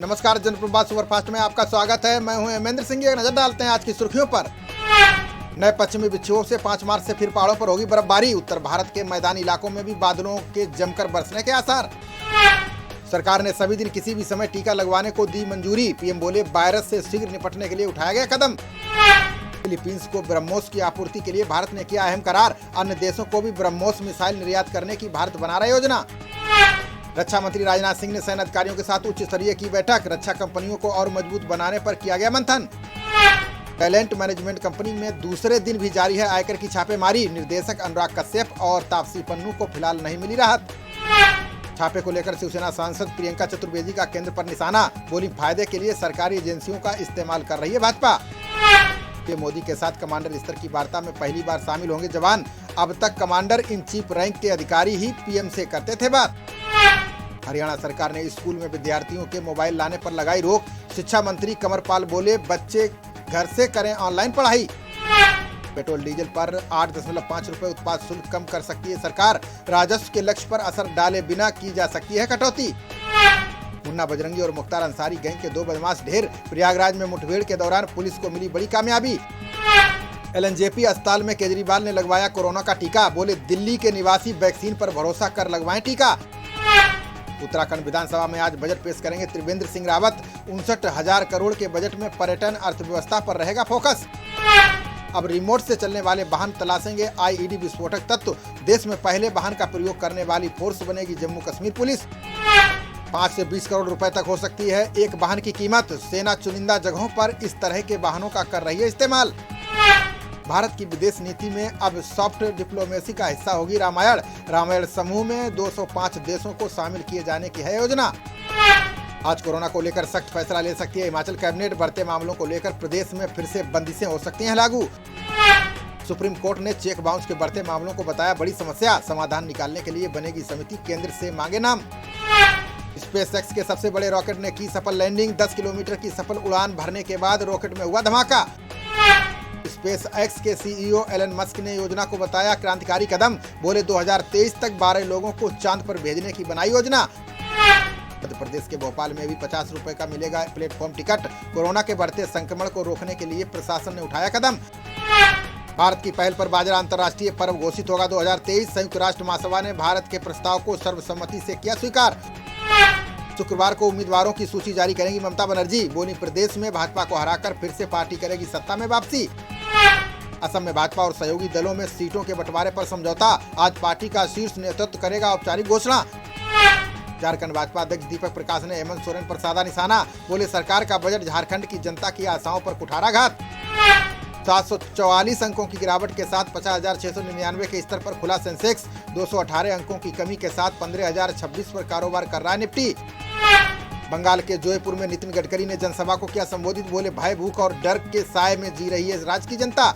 नमस्कार, जनप्रभात सुपरफास्ट में आपका स्वागत है। मैं हूं हेमेंद्र सिंह। एक नजर डालते हैं आज की सुर्खियों पर। नए पश्चिमी विक्षोभ से 5 मार्च से फिर पहाड़ों पर होगी बर्फबारी। उत्तर भारत के मैदानी इलाकों में भी बादलों के जमकर बरसने के आसार। सरकार ने सभी दिन किसी भी समय टीका लगवाने को दी मंजूरी। पीएम बोले, वायरस से शीघ्र निपटने के लिए उठाया गया कदम। फिलीपींस को ब्रह्मोस की आपूर्ति के लिए भारत ने किया अहम करार। अन्य देशों को भी ब्रह्मोस मिसाइल निर्यात करने की भारत बना रहा योजना। रक्षा मंत्री राजनाथ सिंह ने सैन्य अधिकारियों के साथ उच्च स्तरीय की बैठक। रक्षा कंपनियों को और मजबूत बनाने पर किया गया मंथन। टैलेंट मैनेजमेंट कंपनी में दूसरे दिन भी जारी है आयकर की छापेमारी। निर्देशक अनुराग कश्यप और तापसी पन्नू को फिलहाल नहीं मिली राहत। छापे को लेकर शिवसेना सांसद प्रियंका चतुर्वेदी का केंद्र पर निशाना। बोली, फायदे के लिए सरकारी एजेंसियों का इस्तेमाल कर रही है भाजपा। पीएम मोदी के साथ कमांडर स्तर की वार्ता में पहली बार शामिल होंगे जवान। अब तक कमांडर इन चीफ रैंक के अधिकारी ही पीएम से करते थे बात। हरियाणा सरकार ने स्कूल में विद्यार्थियों के मोबाइल लाने पर लगाई रोक। शिक्षा मंत्री कंवरपाल बोले, बच्चे घर से करें ऑनलाइन पढ़ाई। पेट्रोल डीजल पर 8.5 रुपए उत्पाद शुल्क कम कर सकती है सरकार। राजस्व के लक्ष्य पर असर डाले बिना की जा सकती है कटौती। मुन्ना बजरंगी और मुख्तार अंसारी गैंग के 2 बदमाश ढेर। प्रयागराज में मुठभेड़ के दौरान पुलिस को मिली बड़ी कामयाबी। एलएनजेपी अस्पताल में केजरीवाल ने लगवाया कोरोना का टीका। बोले, दिल्ली के निवासी वैक्सीन पर भरोसा कर लगवाएं टीका। उत्तराखंड विधानसभा में आज बजट पेश करेंगे त्रिवेंद्र सिंह रावत। 59,000 करोड़ के बजट में पर्यटन अर्थव्यवस्था पर रहेगा फोकस। अब रिमोट से चलने वाले वाहन तलाशेंगे आईईडी विस्फोटक तत्व। देश में पहले वाहन का प्रयोग करने वाली फोर्स बनेगी जम्मू कश्मीर पुलिस। 5 से 20 करोड़ रुपए तक हो सकती है एक वाहन की कीमत। सेना चुनिंदा जगहों पर इस तरह के वाहनों का कर रही है इस्तेमाल। भारत की विदेश नीति में अब सॉफ्ट डिप्लोमेसी का हिस्सा होगी रामायण। रामायण समूह में 205 देशों को शामिल किए जाने की है योजना। आज कोरोना को लेकर सख्त फैसला ले सकती है हिमाचल कैबिनेट। बढ़ते मामलों को लेकर प्रदेश में फिर से बंदिशें हो सकती हैं लागू। सुप्रीम कोर्ट ने चेक बाउंस के बढ़ते मामलों को बताया बड़ी समस्या। समाधान निकालने के लिए बनेगी समिति, केंद्र से मांगे नाम। स्पेस एक्स के सबसे बड़े रॉकेट ने की सफल लैंडिंग। 10 किलोमीटर की सफल उड़ान भरने के बाद रॉकेट में हुआ धमाका। स्पेस एक्स के सीईओ एलन मस्क ने योजना को बताया क्रांतिकारी कदम। बोले, 2023 तक 12 लोगों को चांद पर भेजने की बनाई योजना। मध्य प्रदेश के भोपाल में भी 50 रुपए का मिलेगा प्लेटफॉर्म टिकट। कोरोना के बढ़ते संक्रमण को रोकने के लिए प्रशासन ने उठाया कदम। भारत की पहल पर बाजरा अंतर्राष्ट्रीय पर्व घोषित होगा 2023। संयुक्त राष्ट्र महासभा ने भारत के प्रस्ताव को सर्वसम्मति से किया स्वीकार। शुक्रवार को उम्मीदवारों की सूची जारी करेंगी ममता बनर्जी। बोली, प्रदेश में भाजपा को हराकर फिर से पार्टी करेगी सत्ता में वापसी। असम में भाजपा और सहयोगी दलों में सीटों के बंटवारे पर समझौता। आज पार्टी का शीर्ष नेतृत्व करेगा औपचारिक घोषणा। झारखंड भाजपा अध्यक्ष दीपक प्रकाश ने हेमंत सोरेन पर साधा निशाना। बोले, सरकार का बजट झारखंड की जनता की आशाओं पर कुठाराघात। 744 अंकों की गिरावट के साथ 50,699 के स्तर पर खुला सेंसेक्स। 218 अंकों की कमी के साथ 15,026 पर कारोबार कर रहा है निफ्टी। बंगाल के जोधपुर में नितिन गडकरी ने जनसभा को किया संबोधित। बोले, भय, भूख और डर के साए में जी रही है राज्य की जनता।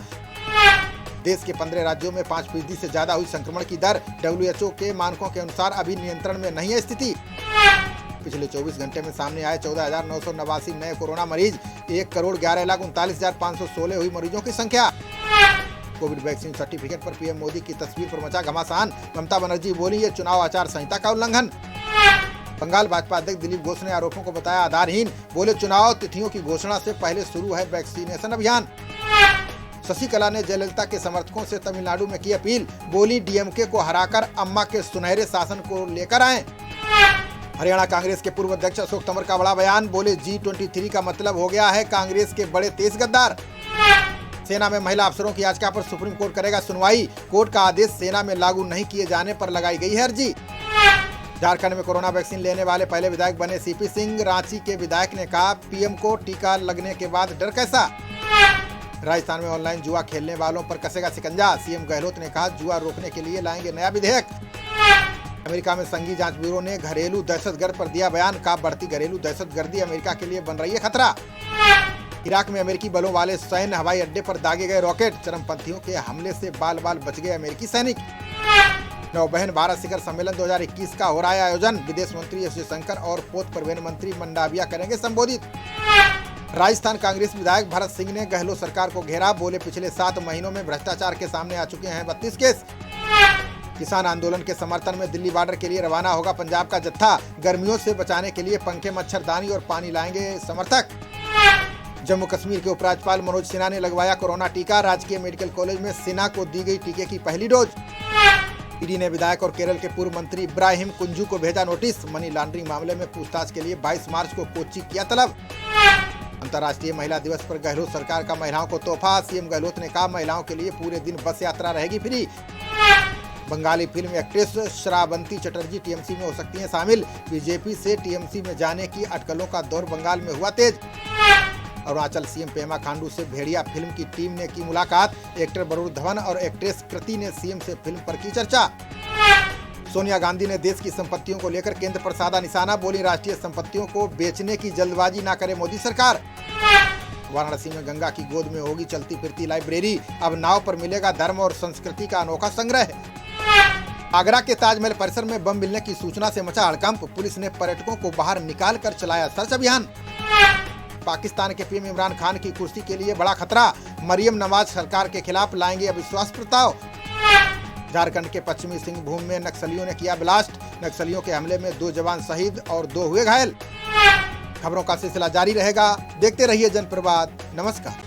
देश के 15 राज्यों में 5% से ज्यादा हुई संक्रमण की दर। WHO के मानकों के अनुसार अभी नियंत्रण में नहीं है स्थिति। पिछले 24 घंटे में सामने आए 14,989 नए कोरोना मरीज। 1,11,39,516 हुई मरीजों की संख्या। कोविड वैक्सीन सर्टिफिकेट पर पीएम मोदी की तस्वीर पर मचा घमासान। ममता बनर्जी बोली, ये चुनाव आचार संहिता का उल्लंघन। बंगाल भाजपा अध्यक्ष दिलीप घोष ने आरोपों को बताया आधारहीन। बोले, चुनाव तिथियों की घोषणा से पहले शुरू है वैक्सीनेशन अभियान। शशिकला ने जयललिता के समर्थकों से तमिलनाडु में की अपील। बोली, डीएमके को हराकर अम्मा के सुनहरे शासन को लेकर आए। हरियाणा कांग्रेस के पूर्व अध्यक्ष अशोक तंवर का बड़ा बयान। बोले, G23 का मतलब हो गया है कांग्रेस के बड़े तेज गद्दार। सेना में महिला अफसरों की याचिका पर सुप्रीम कोर्ट करेगा सुनवाई। कोर्ट का आदेश सेना में लागू नहीं किए जाने पर लगाई गई है अर्जी। झारखंड में कोरोना वैक्सीन लेने वाले पहले विधायक बने सीपी सिंह। रांची के विधायक ने कहा, पीएम को टीका लगने के बाद डर कैसा। राजस्थान में ऑनलाइन जुआ खेलने वालों पर कसेगा शिकंजा। सीएम गहलोत ने कहा, जुआ रोकने के लिए लाएंगे नया विधेयक। अमेरिका में संघीय जांच ब्यूरो ने घरेलू दहशतगर्द पर दिया बयान। कहा, बढ़ती घरेलू दहशतगर्दी अमेरिका के लिए बन रही है खतरा। इराक में अमेरिकी बलों वाले सैन्य हवाई अड्डे पर दागे गए रॉकेट। चरमपंथियों के हमले से बाल बाल बच गए अमेरिकी सैनिक। नौबहन भारत शिखर सम्मेलन 2021 का हो रहा है आयोजन। विदेश मंत्री एस जयशंकर और पोत प्रवेन मंत्री मंडाविया करेंगे संबोधित। राजस्थान कांग्रेस विधायक भरत सिंह ने गहलोत सरकार को घेरा। बोले, पिछले 7 महीनों में भ्रष्टाचार के सामने आ चुके हैं 32 केस। किसान आंदोलन के समर्थन में दिल्ली बॉर्डर के लिए रवाना होगा पंजाब का जत्था। गर्मियों से बचाने के लिए पंखे, मच्छरदानी और पानी लाएंगे समर्थक। जम्मू कश्मीर के उपराज्यपाल मनोज सिन्हा ने लगवाया कोरोना टीका। राजकीय मेडिकल कॉलेज में सिन्हा को दी गई टीके की पहली डोज। ईडी ने विधायक और केरल के पूर्व मंत्री इब्राहिम कुंजू को भेजा नोटिस। मनी लॉन्ड्रिंग मामले में पूछताछ के लिए 22 मार्च को कोच्चि किया तलब। अंतर्राष्ट्रीय महिला दिवस पर गहलोत सरकार का महिलाओं को तोहफा। सीएम गहलोत ने कहा महिलाओं के लिए पूरे दिन बस यात्रा रहेगी free. Bengali film actress Shravanti Chatterjee TMC में हो सकती हैं शामिल। बीजेपी से टीएमसी में जाने की अटकलों का दौर बंगाल में हुआ तेज। अरुणाचल सीएम पेमा खांडू से भेड़िया फिल्म की टीम ने की मुलाकात। एक्टर वरुण धवन और एक्ट्रेस कृति ने सीएम से फिल्म पर की चर्चा। सोनिया गांधी ने देश की संपत्तियों को लेकर केंद्र पर साधा निशाना। बोली राष्ट्रीय संपत्तियों को बेचने की जल्दबाजी न करे मोदी सरकार। वाराणसी में गंगा की गोद में होगी चलती फिरती लाइब्रेरी। अब नाव पर मिलेगा धर्म और संस्कृति का अनोखा संग्रह। आगरा के ताजमहल परिसर में बम मिलने की सूचना से मचा हड़कंप। पुलिस ने पर्यटकों को बाहर निकाल कर चलाया सर्च अभियान। पाकिस्तान के पीएम इमरान खान की कुर्सी के लिए बड़ा खतरा। मरियम नवाज सरकार के खिलाफ लाएंगे अविश्वास प्रस्ताव। झारखंड के पश्चिमी सिंहभूम में नक्सलियों ने किया ब्लास्ट। नक्सलियों के हमले में 2 जवान शहीद और 2 हुए घायल। खबरों का सिलसिला जारी रहेगा। देखते रहिए जनप्रवाद। नमस्कार।